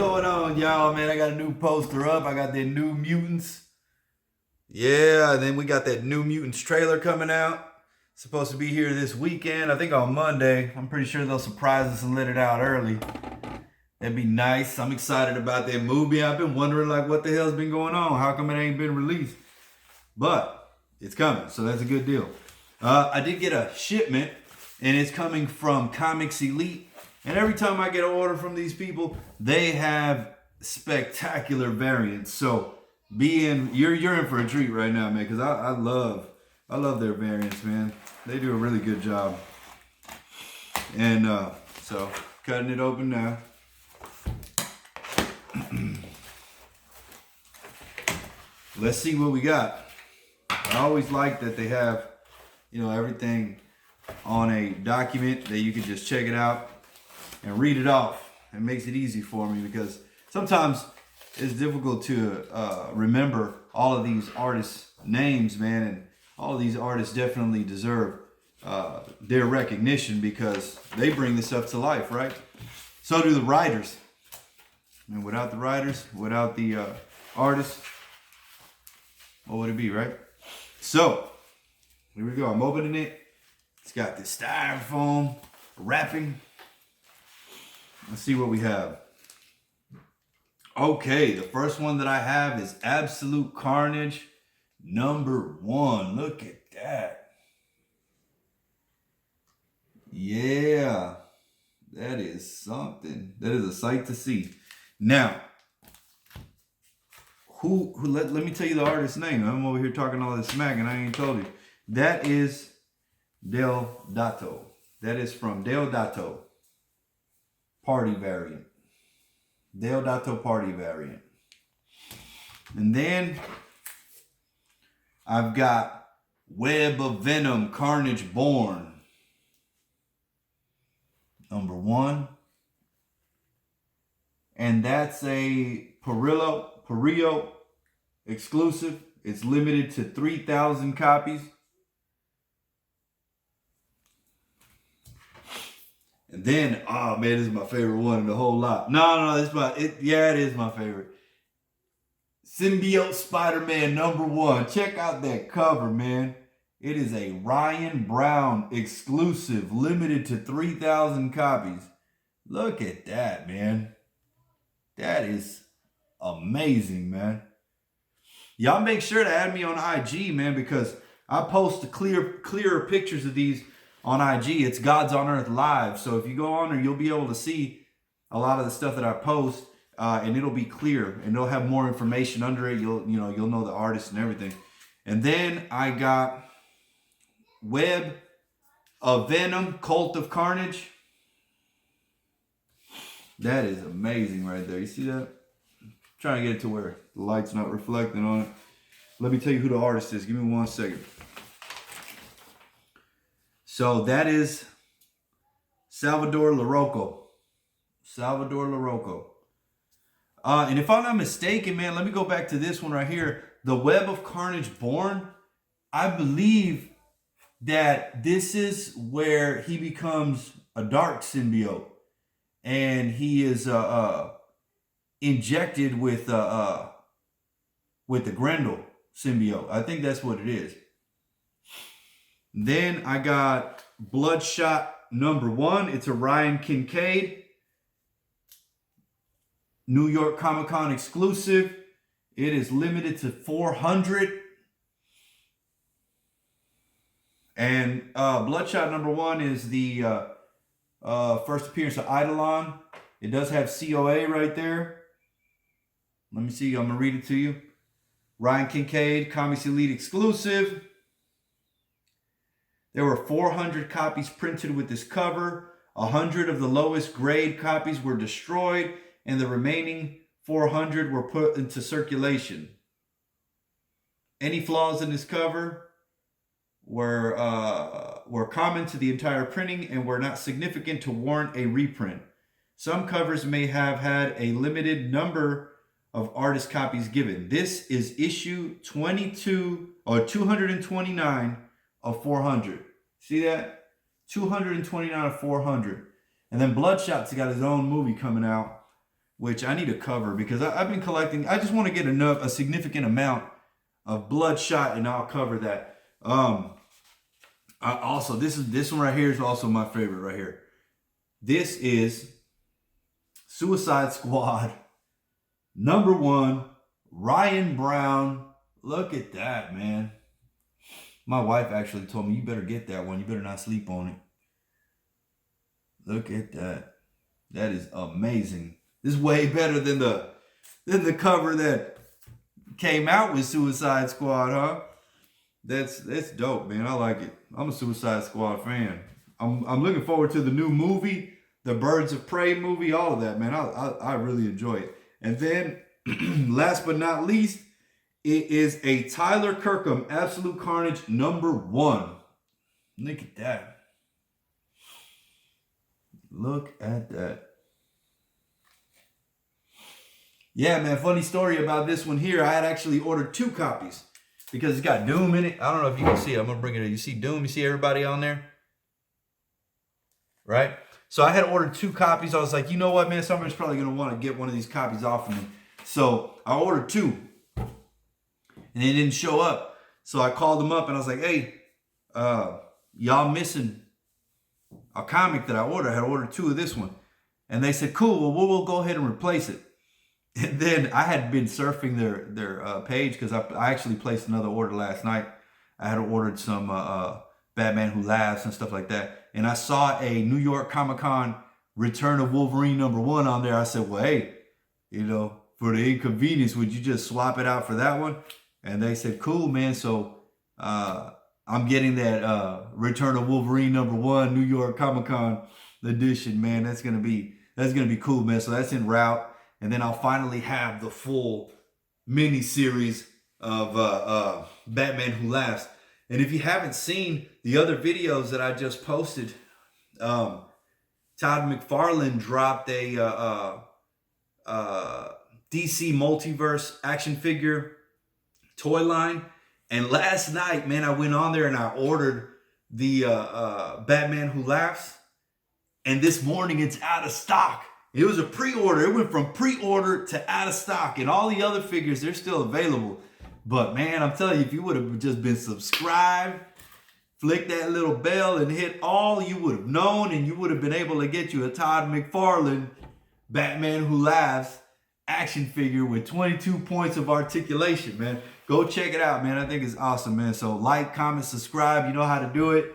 going on, y'all? Man, I got a new poster up. I got the New Mutants. Yeah, and then we got that New Mutants trailer coming out. Supposed to be here this weekend. I think on Monday. I'm pretty sure they'll surprise us and let it out early. That'd be nice. I'm excited about that movie. I've been wondering like what the hell's been going on. How come it ain't been released? But it's coming, so that's a good deal. I did get a shipment, and it's coming from Comics Elite. And every time I get an order from these people, they have spectacular variants. So you're in for a treat right now, man, because I love their variants, man. They do a really good job. And so cutting it open now. Let's see what we got. I always like that they have, everything on a document that you can just check it out and read it off. It makes it easy for me because sometimes it's difficult to remember all of these artists' names, man, and all of these artists definitely deserve their recognition because they bring this stuff to life, right? So do the writers. And without the writers, without the artists, what would it be, right? So, here we go. I'm opening it. It's got this styrofoam wrapping. Let's see what we have. Okay, the first one that I have is Absolute Carnage #1. Look at that. Yeah, that is something. That is a sight to see. Now, let me tell you the artist's name. I'm over here talking all this smack and I ain't told you. That is Deodato. That is from Deodato. Party variant. Deodato party variant. And then I've got Web of Venom Carnage Born #1. And that's a Perillo exclusive. It's limited to 3,000 copies. And then, oh man, this is my favorite one in the whole lot. No, it is my favorite. Symbiote Spider-Man #1. Check out that cover, man. It is a Ryan Brown exclusive, limited to 3,000 copies. Look at that, man. That is amazing, man. Y'all make sure to add me on IG, man, because I post the clearer pictures of these on IG. It's God's on Earth Live. So if you go on there, you'll be able to see a lot of the stuff that I post, and it'll be clear, and it'll have more information under it. You'll know the artist and everything. And then I got Web of Venom, Cult of Carnage. That is amazing right there. You see that? I'm trying to get it to where the light's not reflecting on it. Let me tell you who the artist is. Give me 1 second. So that is Salvador Larroca. Salvador Larroca. And if I'm not mistaken, man, let me go back to this one right here. The Web of Carnage Born. I believe that this is where he becomes a dark symbiote. And he is injected with the Grendel symbiote. I think that's what it is. Then I got Bloodshot #1. It's a Ryan Kincaid. New York Comic Con exclusive. It is limited to 400. And Bloodshot #1 is the first appearance of Eidolon. It does have COA right there. Let me see. I'm going to read it to you. Ryan Kincaid, Comics Elite exclusive. There were 400 copies printed with this cover. 100 of the lowest grade copies were destroyed, and the remaining 400 were put into circulation. Any flaws in this cover were common to the entire printing and were not significant to warrant a reprint. Some covers may have had a limited number of artist copies given. This is issue 22 or 229 of 400. See that? 229 of 400. And then Bloodshot's got his own movie coming out. which I need to cover because I've been collecting. I just want to get a significant amount of Bloodshot, and I'll cover that. Also, this one right here is also my favorite right here. This is Suicide Squad #1, Ryan Brown. Look at that, man. My wife actually told me, you better get that one. You better not sleep on it. Look at that. That is amazing. This is way better than the cover that came out with Suicide Squad, huh? That's dope, man. I like it. I'm a Suicide Squad fan. I'm looking forward to the new movie, the Birds of Prey movie, all of that, man. I really enjoy it. And then, last but not least, it is a Tyler Kirkham Absolute Carnage #1. Look at that. Look at that. Yeah, man, funny story about this one here. I had actually ordered 2 copies because it's got Doom in it. I don't know if you can see it. I'm going to bring it in. You see Doom? You see everybody on there? Right? So I had ordered 2 copies. I was like, you know what, man? Somebody's probably going to want to get one of these copies off of me. So I ordered 2. And they didn't show up. So I called them up and I was like, hey, y'all missing a comic that I ordered. I had ordered 2 of this one. And they said, cool, well, we'll go ahead and replace it. And then I had been surfing their page because I actually placed another order last night. I had ordered some Batman Who Laughs and stuff like that. And I saw a New York Comic-Con Return of Wolverine #1 on there. I said, well, hey, you know, for the inconvenience, would you just swap it out for that one? And they said, cool, man. So I'm getting that Return of Wolverine #1 New York Comic-Con edition, man. That's gonna be cool, man. So that's en route. And then I'll finally have the full mini series of Batman Who Laughs. And if you haven't seen the other videos that I just posted, Todd McFarlane dropped a DC Multiverse action figure toy line. And last night, man, I went on there and I ordered the Batman Who Laughs. And this morning it's out of stock. It was a pre-order. It went from pre-order to out of stock. And all the other figures, they're still available. But man, I'm telling you, if you would have just been subscribed, flick that little bell and hit all, you would have known, and you would have been able to get you a Todd McFarlane Batman Who Laughs action figure with 22 points of articulation, man. Go check it out, man. I think it's awesome, man. So like, comment, subscribe. You know how to do it.